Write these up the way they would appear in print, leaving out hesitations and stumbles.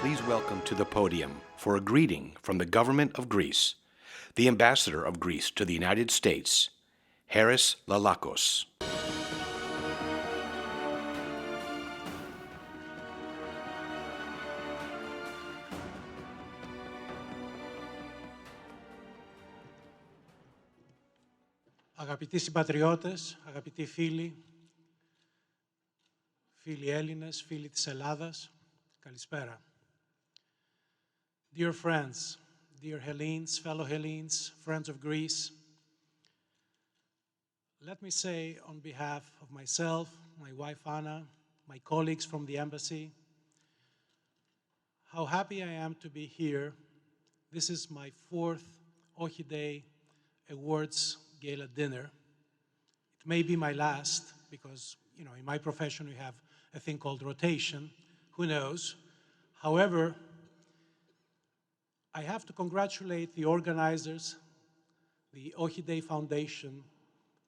please welcome to the podium for a greeting from the government of Greece, the ambassador of Greece to the United States, Harris Lalacos. Αγαπητοί συμπατριώτες, αγαπητοί φίλοι, φίλοι Έλληνες, φίλοι της Ελλάδας, καλησπέρα. Dear friends, dear Hellenes, fellow Hellenes, friends of Greece, let me say on behalf of myself, my wife Anna, my colleagues from the embassy, how happy I am to be here. This is my fourth OHI Day Awards Gala dinner. It may be my last because, in my profession we have a thing called rotation. Who knows? However, I have to congratulate the organizers, the OHI Day Foundation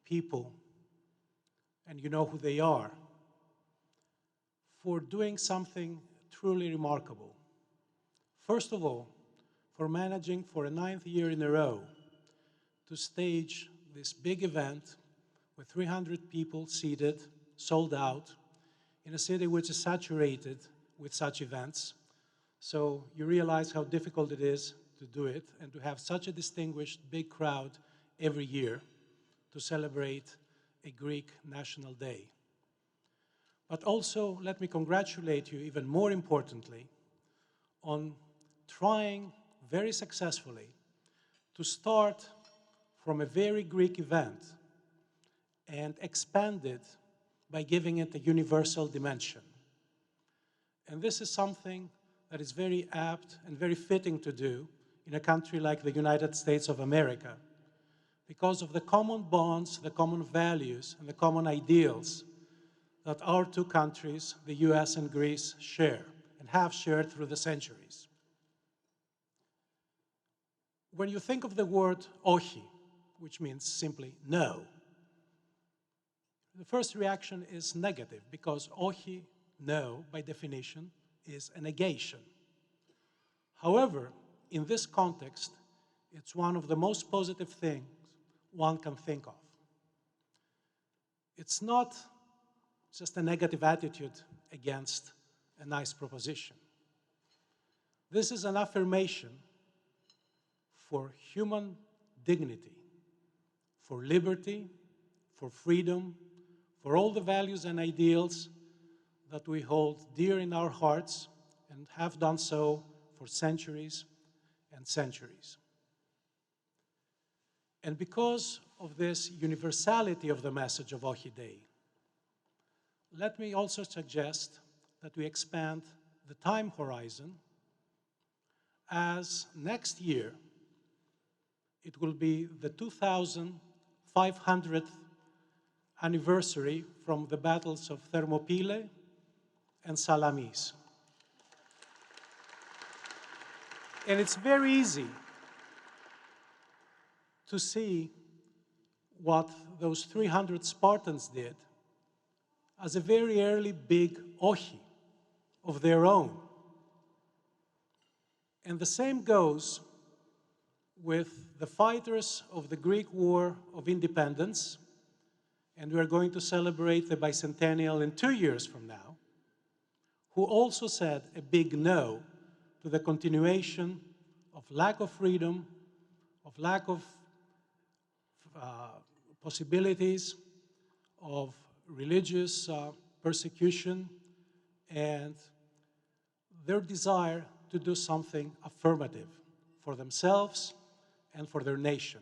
people, and you know who they are, for doing something truly remarkable. First of all, for managing for a 9th year in a row to stage this big event with 300 people seated, sold out, in a city which is saturated with such events. So you realize how difficult it is to do it and to have such a distinguished big crowd every year to celebrate a Greek national day. But also, let me congratulate you, even more importantly, on trying very successfully to start from a very Greek event and expand it by giving it a universal dimension. And this is something that is very apt and very fitting to do in a country like the United States of America, because of the common bonds, the common values, and the common ideals that our two countries, the US and Greece, share and have shared through the centuries. When you think of the word OHI, which means simply no, the first reaction is negative, because OHI, no, by definition, is a negation. However, in this context, it's one of the most positive things one can think of. It's not just a negative attitude against a nice proposition. This is an affirmation for human dignity, for liberty, for freedom, for all the values and ideals that we hold dear in our hearts and have done so for centuries and centuries. And because of this universality of the message of OHI Day, let me also suggest that we expand the time horizon, as next year it will be the 2500th anniversary from the battles of Thermopylae and Salamis. And it's very easy to see what those 300 Spartans did as a very early big OHI of their own. And the same goes with the fighters of the Greek War of Independence, and we are going to celebrate the bicentennial in 2 years from now, who also said a big no to the continuation of lack of freedom, of lack of possibilities, of religious persecution, and their desire to do something affirmative for themselves and for their nation.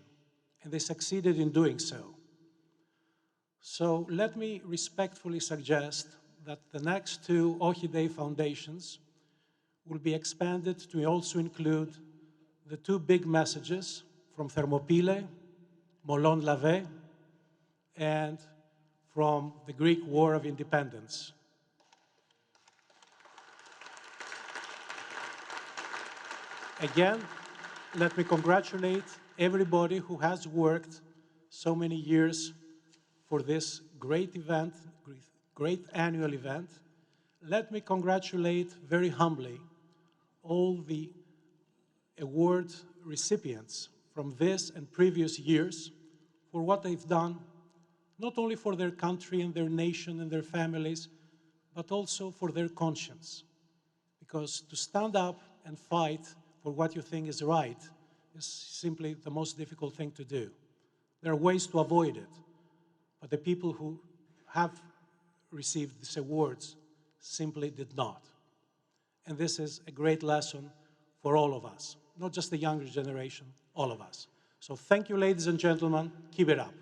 And they succeeded in doing so. So let me respectfully suggest that the next two OHI Day foundations will be expanded to also include the two big messages from Thermopylae, Molon Lave, and from the Greek War of Independence. Again, let me congratulate everybody who has worked so many years for this great event, great annual event. Let me congratulate very humbly all the award recipients from this and previous years for what they've done, not only for their country and their nation and their families, but also for their conscience. Because to stand up and fight for what you think is right is simply the most difficult thing to do. There are ways to avoid it, but the people who have received these awards simply did not. And this is a great lesson for all of us, not just the younger generation, all of us. So thank you, ladies and gentlemen. Keep it up.